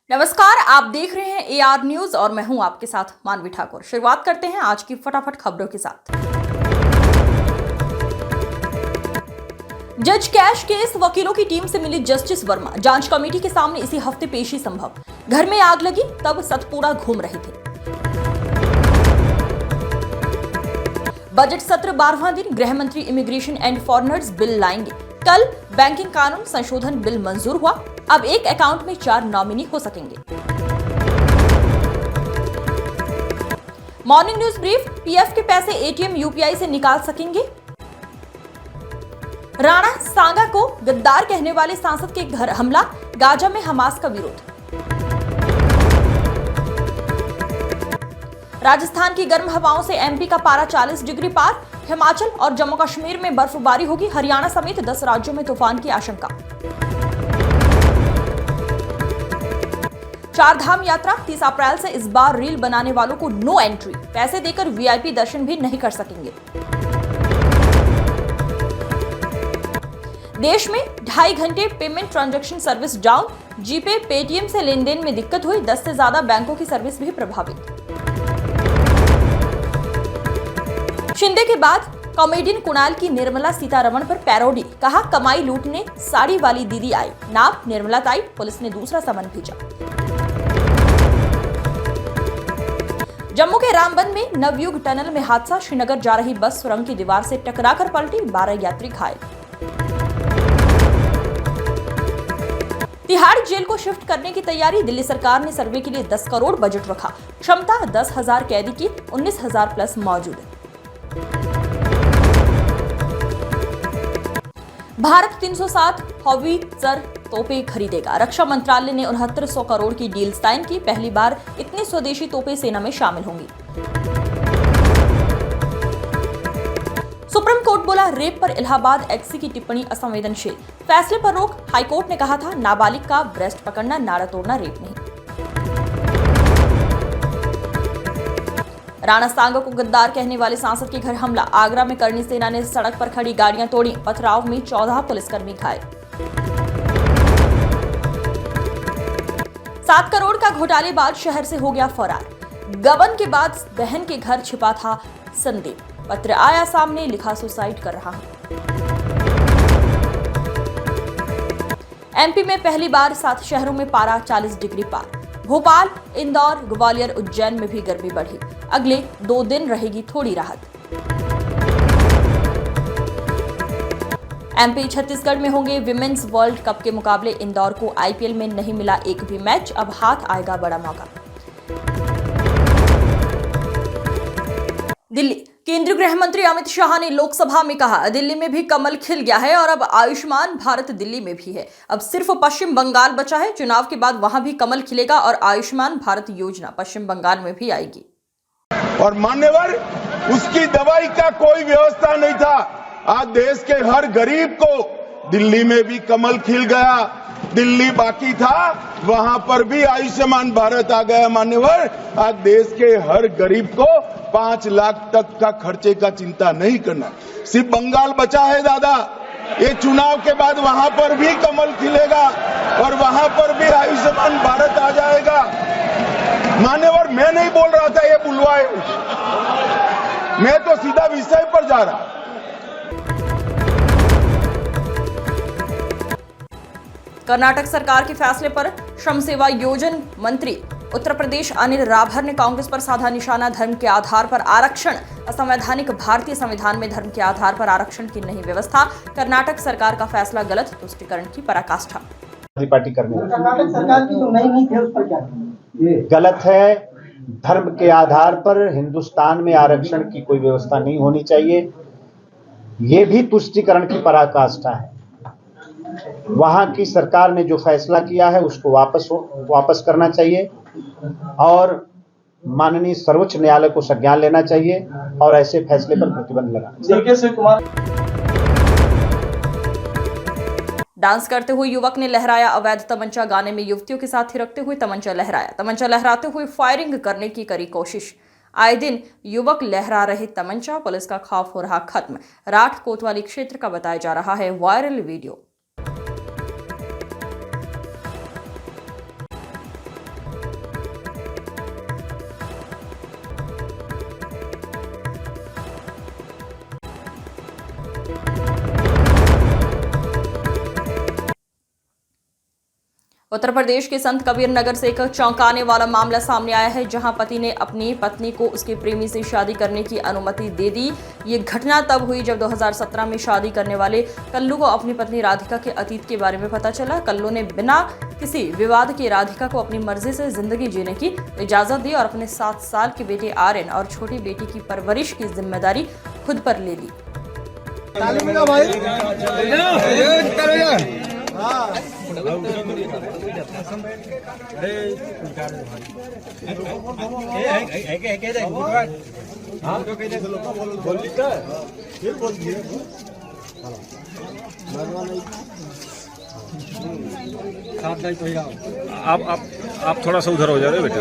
नमस्कार, आप देख रहे हैं AR न्यूज और मैं हूं आपके साथ मानवी ठाकुर। शुरुआत करते हैं आज की फटाफट खबरों के साथ। जज कैश केस वकीलों की टीम से मिली जस्टिस वर्मा। जांच कमेटी के सामने इसी हफ्ते पेशी संभव। घर में आग लगी तब सतपुड़ा घूम रहे थे। बजट सत्र 12वां दिन। गृह मंत्री इमिग्रेशन एंड फॉरेनर्स बिल लाएंगे। कल बैंकिंग कानून संशोधन बिल मंजूर हुआ। अब एक अकाउंट में 4 नॉमिनी हो सकेंगे। Morning news brief. पीएफ के पैसे एटीएम यूपीआई से निकाल सकेंगे। राणा सांगा को गद्दार कहने वाले सांसद के घर हमला। गाजा में हमास का विरोध। राजस्थान की गर्म हवाओं से एमपी का पारा 40 डिग्री पार। हिमाचल और जम्मू कश्मीर में बर्फबारी होगी। हरियाणा समेत 10 राज्यों में तूफान की आशंका। 4 धाम यात्रा 30 अप्रैल से इस बार रील बनाने वालों को नो एंट्री। पैसे देकर वीआईपी दर्शन भी नहीं कर सकेंगे। देश में 2.5 घंटे payment transaction service down. GPay Paytm से लेन देन में दिक्कत हुई। 10 से ज्यादा बैंकों की सर्विस भी प्रभावित। शिंदे के बाद कॉमेडियन कुणाल की निर्मला सीतारमण पर पैरोडी। कहा कमाई लूटने साड़ी वाली दीदी आई। नाम निर्मला ताई। पुलिस ने दूसरा समन भेजा। जम्मू के रामबन में नवयुग टनल में हादसा। श्रीनगर जा रही बस सुरंग की दीवार से टकराकर पलटी। 12 यात्री घायल। तिहाड़ जेल को शिफ्ट करने की तैयारी। दिल्ली सरकार ने सर्वे के लिए 10 करोड़ बजट रखा। क्षमता 10,000 कैदी की। 19,000 प्लस मौजूद। भारत 307 हॉवित्जर तोपें खरीदेगा। रक्षा मंत्रालय ने 6900 करोड़ की डील साइन की। पहली बार इतनी स्वदेशी तोपें सेना में शामिल होंगी। सुप्रीम कोर्ट बोला रेप पर इलाहाबाद एचसी की टिप्पणी असंवेदनशील। फैसले पर रोक। हाईकोर्ट ने कहा था नाबालिग का ब्रेस्ट पकड़ना नाड़ा तोड़ना रेप नहीं। राणा सांगा को गद्दार कहने वाले सांसद के घर हमला। आगरा में करणी सेना ने सड़क पर खड़ी गाड़ियां तोड़ी। पथराव में 14 पुलिसकर्मी घायल। 7 करोड़ का घोटालेबाज शहर से हो गया फरार। गबन के बाद बहन के घर छिपा था संदीप। पत्र आया सामने, लिखा सुसाइड कर रहा हूं। एमपी में पहली बार 7 शहरों में पारा 40 डिग्री पार। भोपाल, इंदौर, ग्वालियर, उज्जैन में भी गर्मी बढ़ी। अगले 2 दिन रहेगी थोड़ी राहत। एमपी छत्तीसगढ़ में होंगे विमेन्स वर्ल्ड कप के मुकाबले। इंदौर को आईपीएल में नहीं मिला एक भी मैच। अब हाथ आएगा बड़ा मौका। दिल्ली। केंद्रीय गृह मंत्री अमित शाह ने लोकसभा में कहा दिल्ली में भी कमल खिल गया है और अब आयुष्मान भारत दिल्ली में भी है। अब सिर्फ पश्चिम बंगाल बचा है। चुनाव के बाद वहां भी कमल खिलेगा और आयुष्मान भारत योजना पश्चिम बंगाल में भी आएगी। और मान्यवर उसकी दवाई का कोई व्यवस्था नहीं था। आज देश के हर गरीब को दिल्ली में भी कमल खिल गया। दिल्ली बाकी था, वहां पर भी आयुष्मान भारत आ गया। मान्यवर आज देश के हर गरीब को 5 लाख तक का खर्चे का चिंता नहीं करना। सिर्फ बंगाल बचा है दादा। ये चुनाव के बाद वहां पर भी कमल खिलेगा और वहां पर भी आयुष्मान भारत आ जाएगा। मान्यवर मैं नहीं बोल रहा था ये बुलवाए, मैं तो सीधा विषय पर जा रहा। कर्नाटक सरकार के फैसले पर श्रम सेवा योजन मंत्री उत्तर प्रदेश अनिल राभर ने कांग्रेस पर साधा निशाना। धर्म के आधार पर आरक्षण असंवैधानिक। भारतीय संविधान में धर्म के आधार पर आरक्षण की नहीं व्यवस्था। कर्नाटक सरकार का फैसला गलत। तुष्टिकरण की पराकाष्ठा। पार्टी करने कर्नाटक सरकार की सुनवाई नहीं थी, उस पर क्या गलत है। धर्म के आधार पर हिंदुस्तान में आरक्षण की कोई व्यवस्था नहीं होनी चाहिए। ये भी तुष्टिकरण की पराकाष्ठा है। वहां की सरकार ने जो फैसला किया है उसको वापस करना चाहिए और माननीय सर्वोच्च न्यायालय को संज्ञान लेना चाहिए और ऐसे फैसले पर प्रतिबंध लगाना चाहिए। डांस करते हुए युवक ने लहराया अवैध तमंचा। गाने में युवतियों के साथ थिरकते हुए तमंचा लहराया। तमंचा लहराते हुए फायरिंग करने की करी कोशिश। आए दिन युवक लहरा रहे तमंचा। पुलिस का खौफ हो रहा खत्म। राठ कोतवाली क्षेत्र का बताया जा रहा है वायरल वीडियो। उत्तर प्रदेश के संत कबीर नगर से एक चौंकाने वाला मामला सामने आया है, जहां पति ने अपनी पत्नी को उसके प्रेमी से शादी करने की अनुमति दे दी। ये घटना तब हुई जब 2017 में शादी करने वाले कल्लू को अपनी पत्नी राधिका के अतीत के बारे में पता चला। कल्लू ने बिना किसी विवाद के राधिका को अपनी मर्जी से जिंदगी जीने की इजाजत दी और अपने 7 साल के बेटे आर्यन और छोटी बेटी की परवरिश की जिम्मेदारी खुद पर ले ली। आप थोड़ा सा उधर हो जा रहे हो बेटा।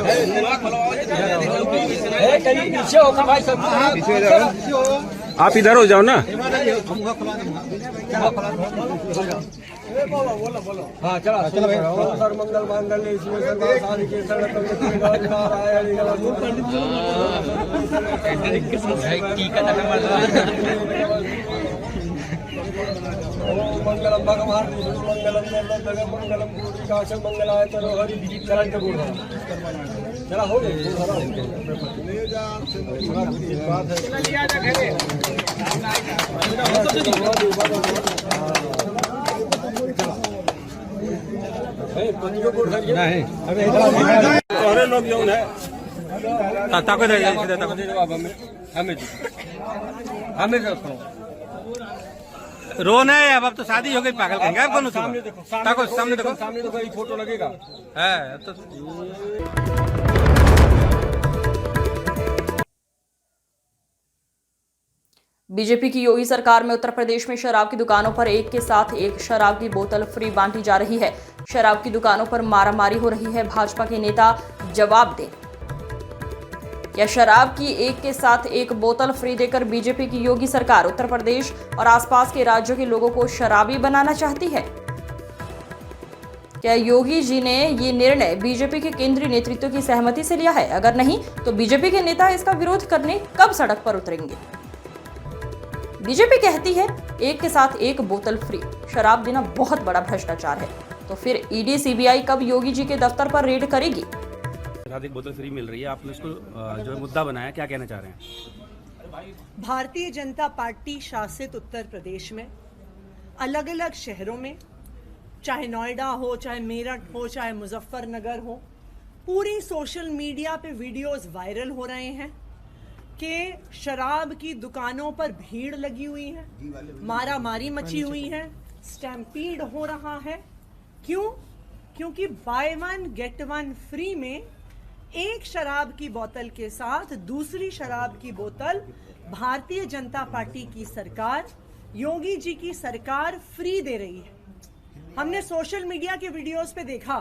आप इधर हो जाओ ना। हाँ चला मंगल मांगल्ये शिवे सर्वासाधिके शरणं मंगलम भगवान मंगलम मंगलम काशम मंगलाय तरो हरि चरण के बोल चला हो गए लोग जो है रोना है अब तो शादी हो गई, पागल कहेंगे आप कौन? सामने देखो, सामने देखो, ये फोटो लगेगा है तो बीजेपी की योगी सरकार में उत्तर प्रदेश में शराब की दुकानों पर एक के साथ एक शराब की बोतल फ्री बांटी जा रही है। शराब की दुकानों पर मारामारी हो रही है। भाजपा के नेता जवाब दें, क्या शराब की एक के साथ एक बोतल फ्री देकर बीजेपी की योगी सरकार उत्तर प्रदेश और आसपास के राज्यों के लोगों को शराबी बनाना चाहती है? क्या योगी जी ने ये निर्णय बीजेपी के केंद्रीय नेतृत्व की सहमति से लिया है? अगर नहीं तो बीजेपी के नेता इसका विरोध करने कब सड़क पर उतरेंगे? बीजेपी कहती है एक के साथ एक बोतल फ्री। शराब देना बहुत बड़ा भ्रष्टाचार है, तो फिर ईडी सीबीआई कब योगी जी के दफ्तर पर रेड करेगी? एक बोतल फ्री मिल रही है, आपने उसको जो मुद्दा बनाया, क्या कहना चाह रहे हैं? भारतीय जनता पार्टी शासित उत्तर प्रदेश में अलग अलग शहरों में, चाहे नोएडा हो, चाहे मेरठ हो, चाहे मुजफ्फरनगर हो, पूरी सोशल मीडिया पे वीडियोस वायरल हो रहे हैं कि शराब की दुकानों पर भीड़ लगी हुई है, मारा मारी मची हुई है, स्टैम्पीड हो रहा है। क्यों? क्योंकि by one get one free में एक शराब की बोतल के साथ दूसरी शराब की बोतल भारतीय जनता पार्टी की सरकार, योगी जी की सरकार फ्री दे रही है। हमने सोशल मीडिया के वीडियोस पे देखा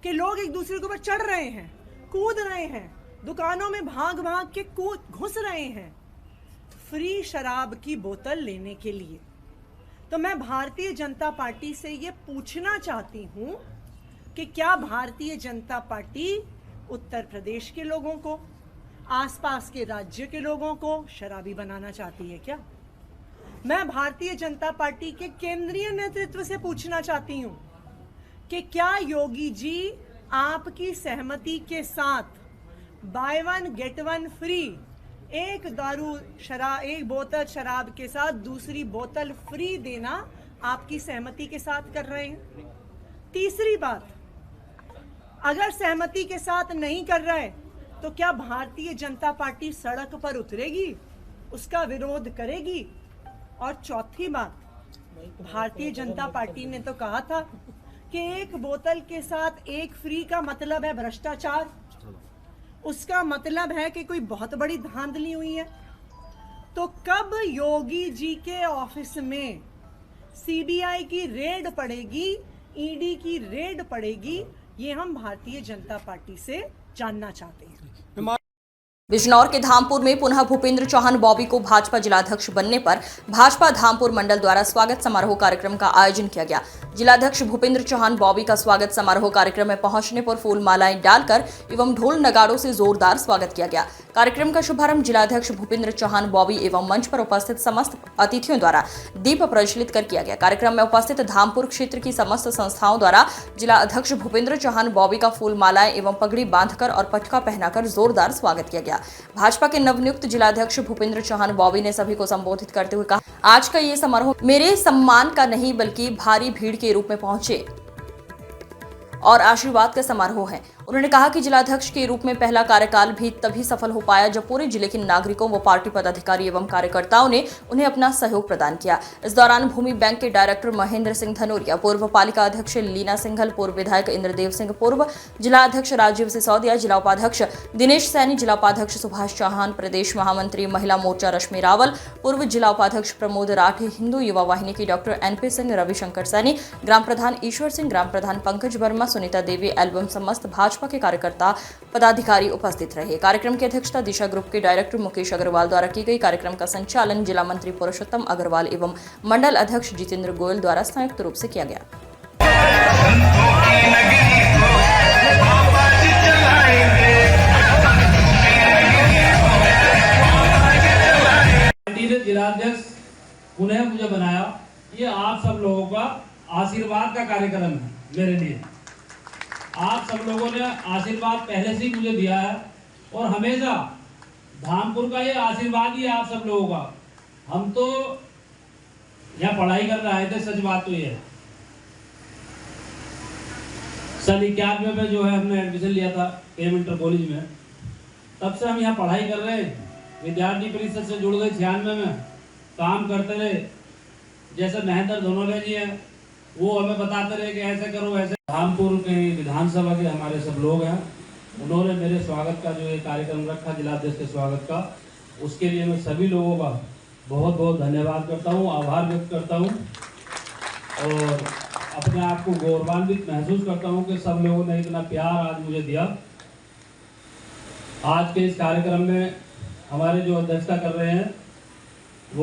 कि लोग एक दूसरे के ऊपर चढ़ रहे हैं, कूद रहे हैं, दुकानों में भाग भाग के घुस रहे हैं फ्री शराब की बोतल लेने के लिए। तो मैं भारतीय जनता पार्टी से ये पूछना चाहती हूं कि क्या भारतीय जनता पार्टी उत्तर प्रदेश के लोगों को, आसपास के राज्य के लोगों को शराबी बनाना चाहती है क्या? मैं भारतीय जनता पार्टी के केंद्रीय नेतृत्व से पूछना चाहती हूं कि क्या योगी जी आपकी सहमति के साथ by one get one free, एक बोतल शराब के साथ दूसरी बोतल फ्री देना आपकी सहमति के साथ कर रहे हैं? तीसरी बात, अगर सहमति के साथ नहीं कर रहे तो क्या भारतीय जनता पार्टी सड़क पर उतरेगी, उसका विरोध करेगी? और चौथी बात, भारतीय जनता पार्टी ने तो कहा था कि एक बोतल के साथ एक फ्री का मतलब है भ्रष्टाचार, उसका मतलब है कि कोई बहुत बड़ी धांधली हुई है। तो कब योगी जी के ऑफिस में सीबीआई की रेड पड़ेगी, ईडी की रेड पड़ेगी, ये हम भारतीय जनता पार्टी से जानना चाहते हैं। बिजनौर के धामपुर में पुनः भूपेंद्र चौहान बॉबी को भाजपा जिलाध्यक्ष बनने पर भाजपा धामपुर मंडल द्वारा स्वागत समारोह कार्यक्रम का आयोजन किया गया। जिलाध्यक्ष भूपेंद्र चौहान बॉबी का स्वागत समारोह कार्यक्रम में पहुंचने पर फूल मालाएं डालकर एवं ढोल नगाड़ों से जोरदार स्वागत किया गया। कार्यक्रम का शुभारंभ जिलाध्यक्ष भूपेंद्र चौहान बॉबी एवं मंच पर उपस्थित समस्त अतिथियों द्वारा दीप प्रज्वलित कर किया गया। कार्यक्रम में उपस्थित धामपुर क्षेत्र की समस्त संस्थाओं द्वारा जिला अध्यक्ष भूपेंद्र चौहान बॉबी का फूल मालाएं एवं पगड़ी बांधकर और पटका पहनाकर जोरदार स्वागत किया गया। भाजपा के नवनियुक्त जिलाध्यक्ष भूपेंद्र चौहान बॉबी ने सभी को संबोधित करते हुए कहा, आज का ये समारोह मेरे सम्मान का नहीं बल्कि भारी भीड़ के रूप में पहुंचे और आशीर्वाद का समारोह है। उन्होंने कहा कि जिलाध्यक्ष के रूप में पहला कार्यकाल भी तभी सफल हो पाया जब पूरे जिले के नागरिकों व पार्टी पदाधिकारी एवं कार्यकर्ताओं ने उन्हें अपना सहयोग प्रदान किया। इस दौरान भूमि बैंक के डायरेक्टर महेंद्र सिंह धनोरिया, पूर्व पालिका अध्यक्ष लीना सिंघल, पूर्व विधायक इंद्रदेव सिंह, पूर्व जिला अध्यक्ष राजीव सिसोदिया, जिला उपाध्यक्ष दिनेश सैनी, जिला उपाध्यक्ष सुभाष चौहान, प्रदेश महामंत्री महिला मोर्चा रश्मि रावल, पूर्व जिला उपाध्यक्ष प्रमोद राठे, हिंदू युवा वाहिनी की डॉक्टर NP सिंह, रविशंकर सैनी, ग्राम प्रधान ईश्वर सिंह, ग्राम प्रधान पंकज वर्मा, सुनीता देवी एल्बम समस्त भाजपा के कार्यकर्ता पदाधिकारी उपस्थित रहे। कार्यक्रम की अध्यक्षता दिशा ग्रुप के डायरेक्टर मुकेश अग्रवाल द्वारा की गई। कार्यक्रम का संचालन जिला मंत्री पुरुषोत्तम अग्रवाल एवं मंडल अध्यक्ष जितेंद्र गोयल द्वारा संयुक्त रूप से किया गया। जिलाध्यक्ष उन्हें मुझे बनाया, ये आप सब लोगों का आशीर्वाद का कार्यक्रम है। मेरे लिए आप सब लोगों ने आशीर्वाद पहले से ही मुझे दिया है और हमेशा धामपुर का ये आशीर्वाद ही आप सब लोगों का। हम तो यहाँ पढ़ाई कर रहे थे, सच बात तो ये है। सन 91 में जो है हमने एडमिशन लिया था KM इंटर कॉलेज में, तब से हम यहाँ पढ़ाई कर रहे हैं। विद्यार्थी परिषद से जुड़ गए 96 में, काम करते रहे। जैसे महेंद्र धनोरिया जी हैं, वो हमें बताते रहे कि ऐसे करो ऐसे। धामपुर के विधानसभा के हमारे सब लोग हैं, उन्होंने मेरे स्वागत का जो ये कार्यक्रम रखा जिलाध्यक्ष के स्वागत का, उसके लिए मैं सभी लोगों का बहुत बहुत धन्यवाद करता हूँ, आभार व्यक्त करता हूँ और अपने आप को गौरवान्वित महसूस करता हूँ कि सब लोगों ने इतना प्यार आज मुझे दिया। आज के इस कार्यक्रम में हमारे जो अध्यक्षता कर रहे हैं